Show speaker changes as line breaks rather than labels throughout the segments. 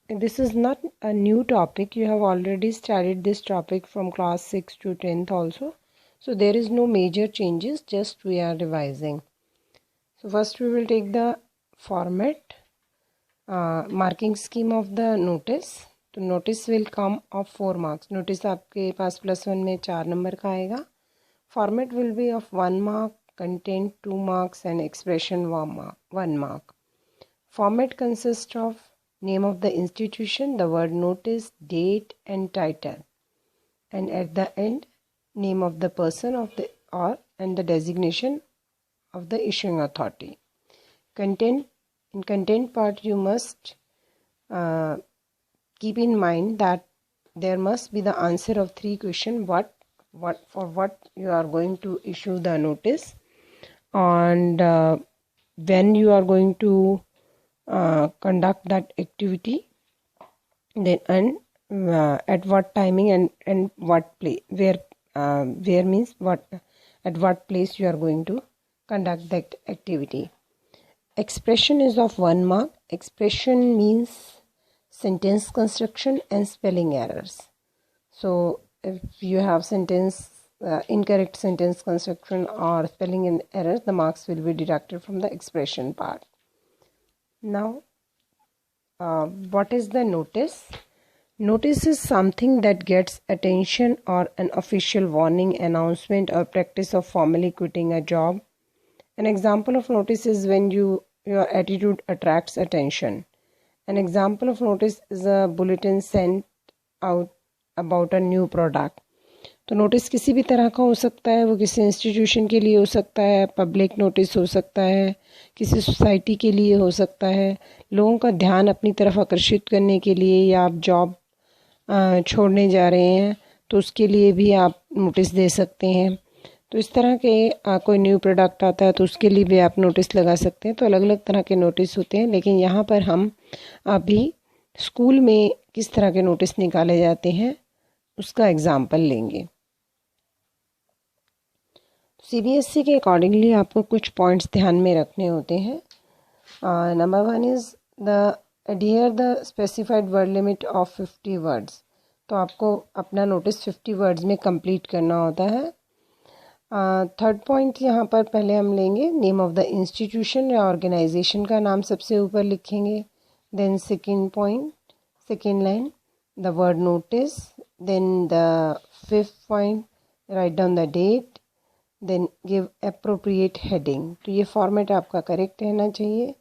this is not a new topic. You have already studied this topic from class 6 to 10th also. So there is no major changes, just we are revising. So first we will take the format, marking scheme of the notice. तो notice will come of 4 marks. Notice आपके पास +1 में 4 number का आएगा. Format will be of 1 mark, content 2 marks and expression 1 mark. Format consists of name of the institution, the word notice, date and title, and at the end name of the person and the designation of the issuing authority. In content part you must keep in mind that there must be the answer of 3 questions: what you are going to issue the notice, and when you are going to conduct that activity, then and at what timing and what place, where means what, at what place you are going to conduct that activity. Expression is of 1 mark. Expression means sentence construction and spelling errors. So if you have incorrect sentence construction or spelling errors, the marks will be deducted from the expression part. Now, what is the notice? Notice is something that gets attention or an official warning, announcement or practice of formally quitting a job. An example of notice is when your attitude attracts attention. An example of notice is a bulletin sent out about a new product. तो notice किसी भी तरह का हो सकता है, वो किसी इंस्टीट्यूशन के लिए हो सकता है, पब्लिक नोटिस हो सकता है, किसी सोसाइटी के लिए हो सकता है, लोगों का ध्यान अपनी तरफ आकर्षित करने के लिए, या आप जॉब छोड़ने जा रहे हैं तो उसके लिए भी आप नोटिस दे सकते हैं. तो इस तरह के कोई न्यू प्रोडक्ट आता है तो उसके लिए भी आप नोटिस लगा सकते हैं. तो अलग अलग तरह के नोटिस होते हैं, लेकिन यहाँ पर हम अभी स्कूल में किस तरह के नोटिस निकाले जाते हैं उसका एग्जाम्पल लेंगे. CBSE के अकॉर्डिंगली आपको कुछ पॉइंट्स ध्यान में रखने होते हैं. Number 1 is the adhere the specified word limit of 50 words. तो आपको अपना नोटिस 50 वर्ड्स में कंप्लीट करना होता है. थर्ड पॉइंट यहाँ पर पहले हम लेंगे नेम ऑफ द इंस्टीट्यूशन या ऑर्गेनाइजेशन का नाम सबसे ऊपर लिखेंगे. Then second point, second line, the word notice. Then the fifth point, write down the date. Then give appropriate heading. तो ये फॉर्मेट आपका करेक्ट रहना चाहिए.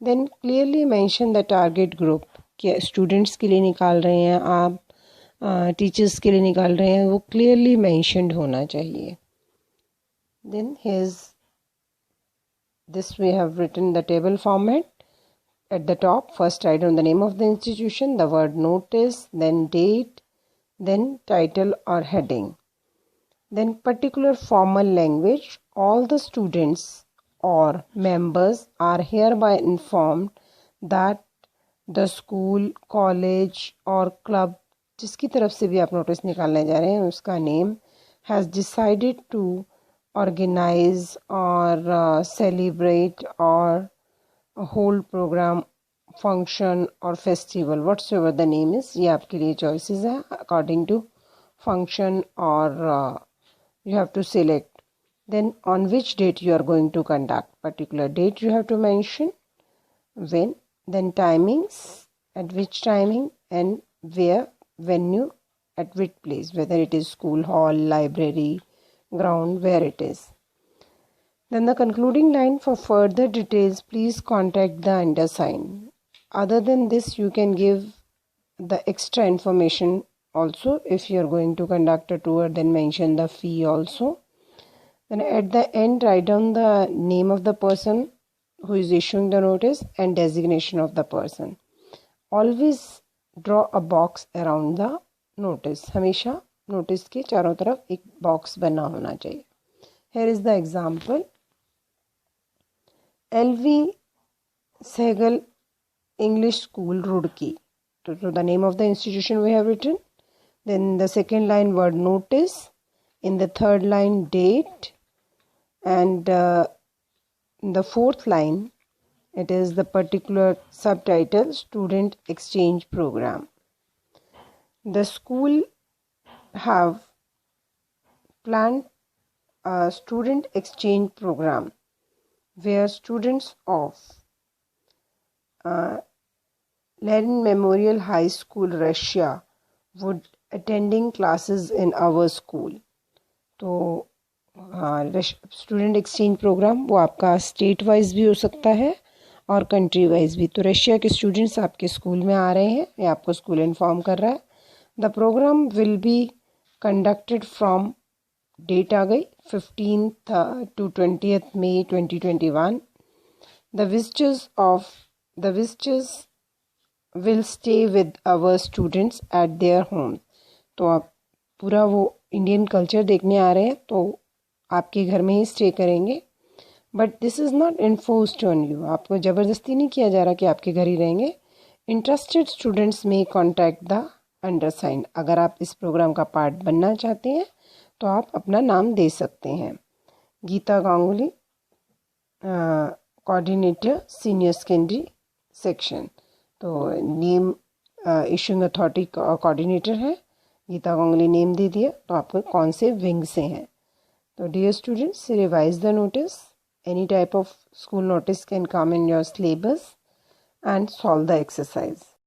Then clearly mention the target group. कि स्टूडेंट्स के लिए निकाल रहे हैं आप, टीचर्स के लिए निकाल रहे हैं, वो क्लियरली मेंशन्ड होना चाहिए. Then this we have written the table format. At the top, first write down the name of the institution, the word notice, then date, then title or heading. Then particular formal language. All the students or members are hereby informed that the school, college or club, जिसकी तरफ से भी आप notice निकालने जा रहे हैं, उसका name has decided to organize or celebrate or hold program, function or festival, whatsoever the name is. ये आपके लिए choices है according to function or you have to select. Then on which date you are going to conduct, particular date you have to mention, when, then timings, at which timing, and where, venue, at which place, whether it is school, hall, library, ground, where it is. Then the concluding line, for further details please contact the undersigned. Other than this, you can give the extra information also. If you are going to conduct a tour, then mention the fee also. Then at the end, write down the name of the person who is issuing the notice and designation of the person. Always draw a box around the notice. हमेशा notice के चारों तरफ एक box बना होना चाहिए. Here is the example. LV Sehgal English School, Roorkee. So the name of the institution we have written. Then the second line, word notice. In the third line, date. And in the fourth line, It is the particular subtitle Student Exchange Program. The school have planned a student exchange program where students of Lenin Memorial High School, Russia would attending classes in our school. तो student exchange programme वो आपका state wise भी हो सकता है और country wise भी. तो रशिया के स्टूडेंट्स आपके स्कूल में आ रहे हैं, ये आपको स्कूल इन्फॉर्म कर रहा है. The program will be conducted from, date आ गई 15th to 20th May 2021. The visitors will stay with our students at their home. तो आप पूरा वो इंडियन कल्चर देखने आ रहे हैं तो आपके घर में ही स्टे करेंगे. But this is not enforced on you. आपको ज़बरदस्ती नहीं किया जा रहा कि आपके घर ही रहेंगे. इंटरेस्टेड स्टूडेंट्स में कॉन्टैक्ट द अंडरसाइंड. अगर आप इस प्रोग्राम का पार्ट बनना चाहते हैं तो आप अपना नाम दे सकते हैं. Geeta Ganguly, coordinator senior secondary section. तो नेम इशूइंग अथॉरिटी कोऑर्डिनेटर है, गीता गांगुली नेम दे दिया. तो आपको कौन से विंग से हैं. तो dear students, revise the notice. Any type of school notice can come in your syllabus and solve the exercise.